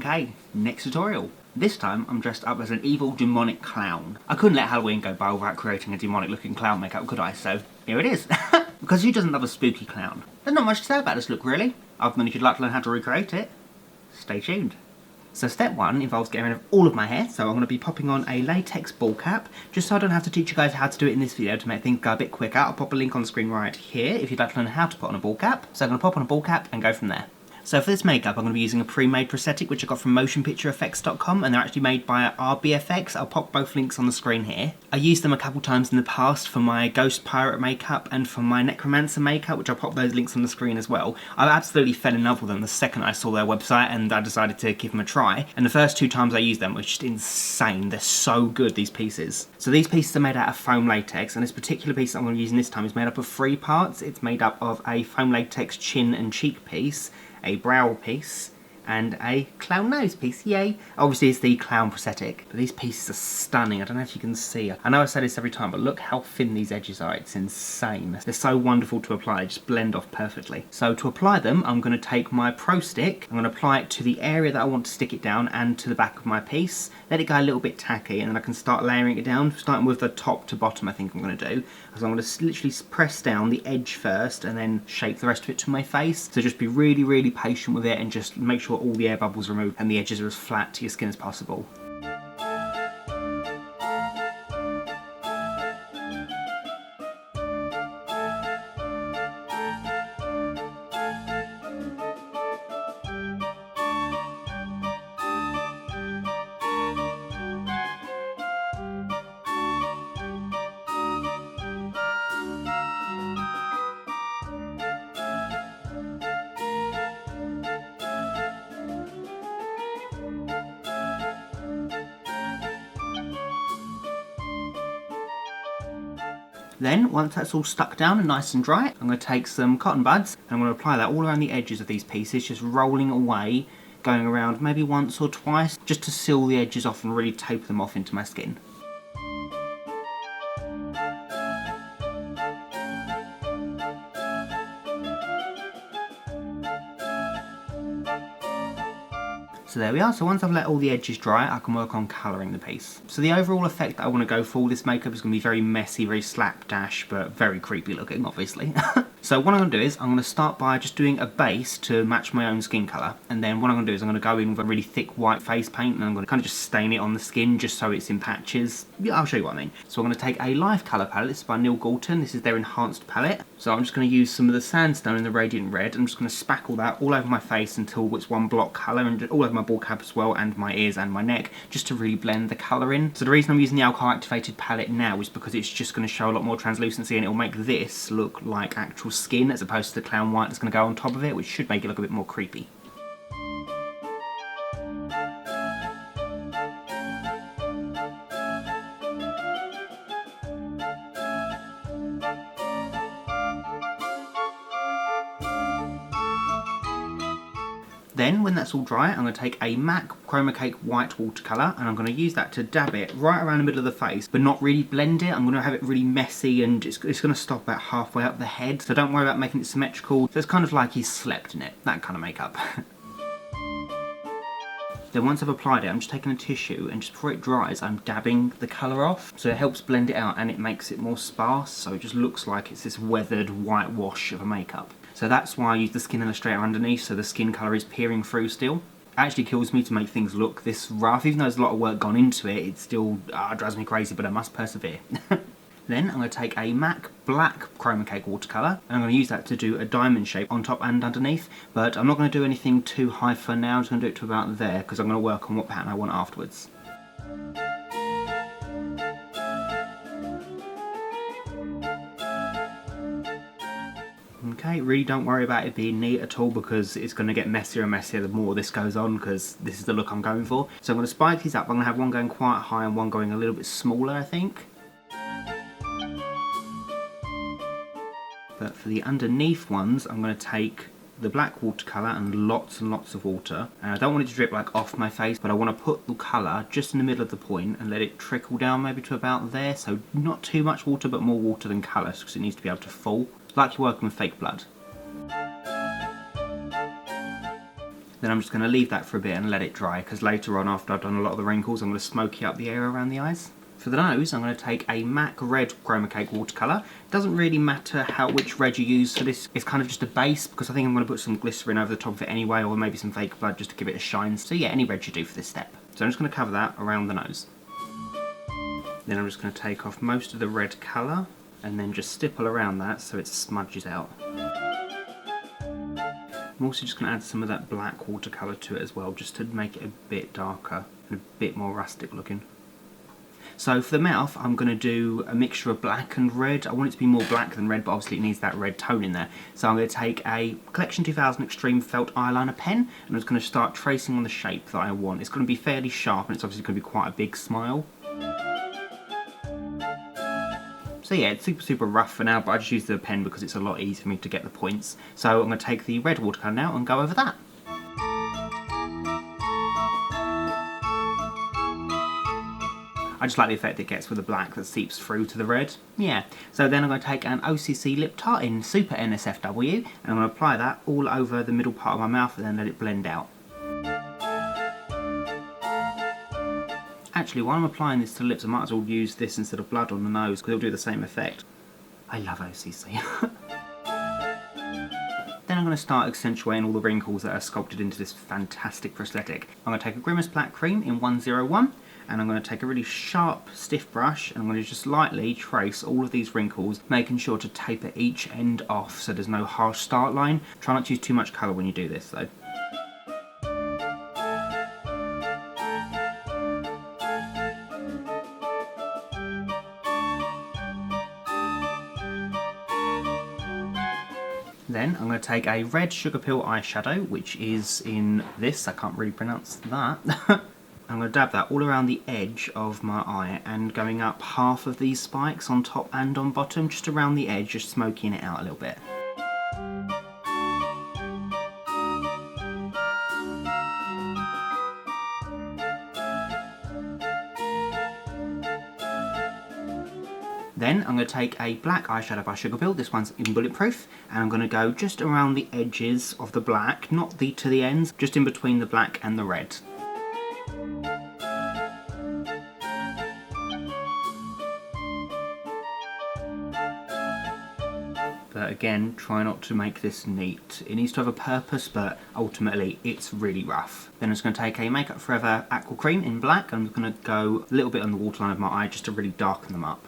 Okay, next tutorial. This time I'm dressed up as an evil demonic clown. I couldn't let Halloween go by without creating a demonic looking clown makeup, could I? So here it is. Because who doesn't love a spooky clown? There's not much to say about this look really, other than if you'd like to learn how to recreate it, stay tuned. So step one involves getting rid of all of my hair, so I'm going to be popping on a latex ball cap, just so I don't have to teach you guys how to do it in this video to make things go a bit quicker. I'll pop a link on the screen right here if you'd like to learn how to put on a ball cap. So I'm going to pop on a ball cap and go from there. So for this makeup I'm going to be using a pre-made prosthetic which I got from motionpictureeffects.com, and they're actually made by RBFX. I'll pop both links on the screen here. I used them a couple times in the past for my Ghost Pirate makeup and for my Necromancer makeup, which I'll pop those links on the screen as well. I absolutely fell in love with them the second I saw their website and I decided to give them a try, and the first two times I used them were just insane. They're so good, these pieces. So these pieces are made out of foam latex, and this particular piece that I'm going to be using this time is made up of 3 parts. It's made up of a foam latex chin and cheek piece, a brow piece, and a clown nose piece, yay! Obviously it's the clown prosthetic, but these pieces are stunning. I don't know if you can see. I know I say this every time, but look how thin these edges are. It's insane. They're so wonderful to apply, they just blend off perfectly. So to apply them, I'm going to take my Pro Stick, I'm going to apply it to the area that I want to stick it down and to the back of my piece, let it go a little bit tacky, and then I can start layering it down, starting with the top to bottom I think I'm going to do. So I'm going to literally press down the edge first and then shape the rest of it to my face. So just be really, really patient with it and just make sure all the air bubbles are removed and the edges are as flat to your skin as possible. Then, once that's all stuck down and nice and dry, I'm going to take some cotton buds and I'm going to apply that all around the edges of these pieces, just rolling away, going around maybe once or twice, just to seal the edges off and really taper them off into my skin. So there we are. So once I've let all the edges dry, I can work on colouring the piece. So the overall effect that I want to go for this makeup is going to be very messy, very slapdash, but very creepy looking, obviously. So what I'm going to do is, I'm going to start by just doing a base to match my own skin colour. And then what I'm going to do is I'm going to go in with a really thick white face paint and I'm going to kind of just stain it on the skin just so it's in patches. Yeah, I'll show you what I mean. So I'm going to take a life colour palette. This is by Neil Galton. This is their enhanced palette. So I'm just going to use some of the sandstone in the radiant red. I'm just going to spackle that all over my face until it's one block colour, and all over my ball cap as well, and my ears and my neck, just to really blend the colour in. So the reason I'm using the alcohol activated palette now is because it's just going to show a lot more translucency and it will make this look like actual skin as opposed to the clown white that's going to go on top of it, which should make it look a bit more creepy. Then, when that's all dry, I'm going to take a M.A.C Chromacake white watercolour and I'm going to use that to dab it right around the middle of the face, but not really blend it. I'm going to have it really messy and it's going to stop about halfway up the head, so don't worry about making it symmetrical. So it's kind of like he's slept in it, that kind of makeup. Then once I've applied it, I'm just taking a tissue and just before it dries, I'm dabbing the colour off. So it helps blend it out and it makes it more sparse, so it just looks like it's this weathered whitewash of a makeup. So that's why I use the Skin Illustrator underneath, so the skin colour is peering through still. It actually kills me to make things look this rough. Even though there's a lot of work gone into it, it still drives me crazy, but I must persevere. Then I'm going to take a M.A.C black Chromacake watercolour and I'm going to use that to do a diamond shape on top and underneath, but I'm not going to do anything too high for now. I'm just going to do it to about there because I'm going to work on what pattern I want afterwards. Okay, really don't worry about it being neat at all because it's going to get messier and messier the more this goes on, because this is the look I'm going for. So I'm going to spike these up. I'm going to have one going quite high and one going a little bit smaller, I think. But for the underneath ones, I'm going to take the black watercolour and lots of water. And I don't want it to drip like off my face, but I want to put the colour just in the middle of the point and let it trickle down maybe to about there. So not too much water, but more water than colour because it needs to be able to fall. Like you're working with fake blood. Then I'm just going to leave that for a bit and let it dry, because later on, after I've done a lot of the wrinkles, I'm going to smoky up the area around the eyes. For the nose, I'm going to take a M.A.C Red Chromacake watercolour. Doesn't really matter which red you use for this, it's kind of just a base, because I think I'm going to put some glycerin over the top of it anyway, or maybe some fake blood just to give it a shine. So yeah, any red you do for this step. So I'm just going to cover that around the nose. Then I'm just going to take off most of the red colour, and then just stipple around that so it smudges out. I'm also just going to add some of that black watercolour to it as well, just to make it a bit darker and a bit more rustic looking. So for the mouth, I'm going to do a mixture of black and red. I want it to be more black than red, but obviously it needs that red tone in there. So I'm going to take a Collection 2000 Extreme Felt Eyeliner pen, and I'm just going to start tracing on the shape that I want. It's going to be fairly sharp, and it's obviously going to be quite a big smile. So yeah, it's super rough for now, but I just use the pen because it's a lot easier for me to get the points. So I'm going to take the red watercolour now and go over that. I just like the effect it gets with the black that seeps through to the red. Yeah. So then I'm going to take an O.C.C lip tart in Super NSFW, and I'm going to apply that all over the middle part of my mouth and then let it blend out. Actually, while I'm applying this to the lips, I might as well use this instead of blood on the nose, because it'll do the same effect. I love O.C.C. Then I'm going to start accentuating all the wrinkles that are sculpted into this fantastic prosthetic. I'm going to take a Grimace Black Cream in 101, and I'm going to take a really sharp, stiff brush, and I'm going to just lightly trace all of these wrinkles, making sure to taper each end off so there's no harsh start line. Try not to use too much colour when you do this though. Then I'm going to take a red Sugar Pill eyeshadow, which is in this, I can't really pronounce that. I'm going to dab that all around the edge of my eye and going up half of these spikes on top and on bottom, just around the edge, just smoking it out a little bit. Then I'm going to take a black eyeshadow by Sugar Pill, this one's in Bulletproof, and I'm going to go just around the edges of the black, not to the ends, just in between the black and the red. But again, try not to make this neat. It needs to have a purpose, but ultimately it's really rough. Then I'm just going to take a Make Up For Ever Aqua Cream in black, and I'm going to go a little bit on the waterline of my eye just to really darken them up.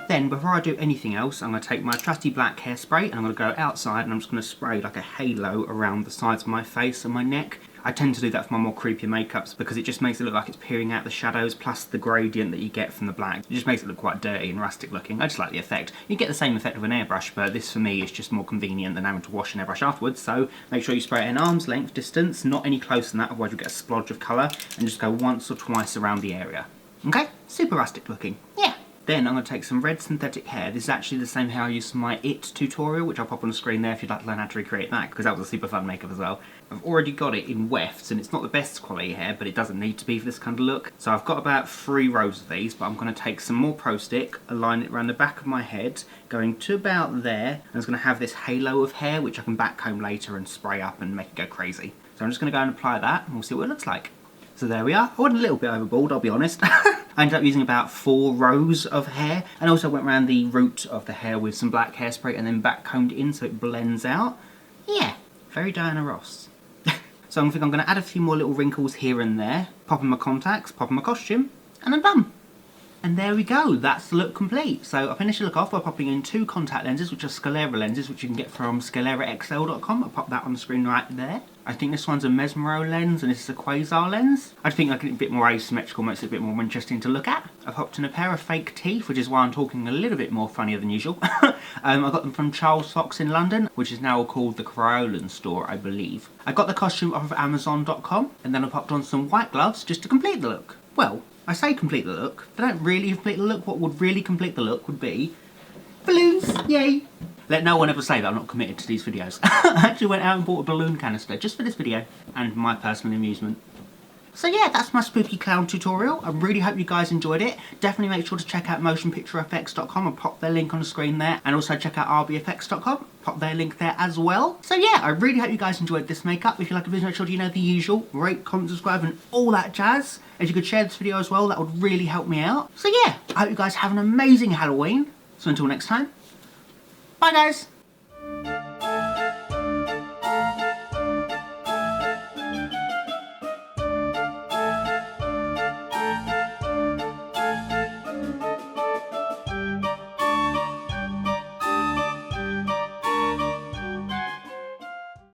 Then, before I do anything else, I'm going to take my trusty black hairspray and I'm going to go outside and I'm just going to spray like a halo around the sides of my face and my neck. I tend to do that for my more creepier makeups because it just makes it look like it's peering out the shadows, plus the gradient that you get from the black. It just makes it look quite dirty and rustic looking. I just like the effect. You get the same effect with an airbrush, but this for me is just more convenient than having to wash an airbrush afterwards, so make sure you spray it an arm's length distance, not any closer than that, otherwise you'll get a splodge of colour, and just go once or twice around the area. Okay? Super rustic looking. Yeah. Then I'm going to take some red synthetic hair. This is actually the same hair I used for my IT tutorial, which I'll pop on the screen there if you'd like to learn how to recreate that, because that was a super fun makeup as well. I've already got it in wefts, and it's not the best quality hair, but it doesn't need to be for this kind of look. So I've got about 3 rows of these, but I'm going to take some more Pro Stick, align it around the back of my head, going to about there, and it's going to have this halo of hair, which I can backcomb later and spray up and make it go crazy. So I'm just going to go and apply that, and we'll see what it looks like. So there we are. I went a little bit overboard, I'll be honest. I ended up using about 4 rows of hair, and also went around the root of the hair with some black hairspray and then backcombed it in so it blends out. Yeah, very Diana Ross. So I think I'm going to add a few more little wrinkles here and there, pop in my contacts, pop in my costume, and I'm done. And there we go, that's the look complete. So I finished the look off by popping in 2 contact lenses, which are Sclera lenses, which you can get from scleraxl.com. I'll pop that on the screen right there. I think this one's a Mesmero lens and this is a Quasar lens. I think like a bit more asymmetrical makes it a bit more interesting to look at. I popped in a pair of fake teeth, which is why I'm talking a little bit more funnier than usual. I got them from Charles Fox in London, which is now called the Cryolan store, I believe. I got the costume off of Amazon.com, and then I popped on some white gloves just to complete the look. Well, I say complete the look, they don't really complete the look. What would really complete the look would be balloons, yay! Let no one ever say that I'm not committed to these videos. I actually went out and bought a balloon canister just for this video, and my personal amusement. So yeah, that's my spooky clown tutorial. I really hope you guys enjoyed it. Definitely make sure to check out motionpicturefx.com and pop their link on the screen there. And also check out rbfx.com, pop their link there as well. So yeah, I really hope you guys enjoyed this makeup. If you like the video, make sure you know the usual. Rate, comment, subscribe and all that jazz. If you could share this video as well, that would really help me out. So yeah, I hope you guys have an amazing Halloween. So until next time, bye guys.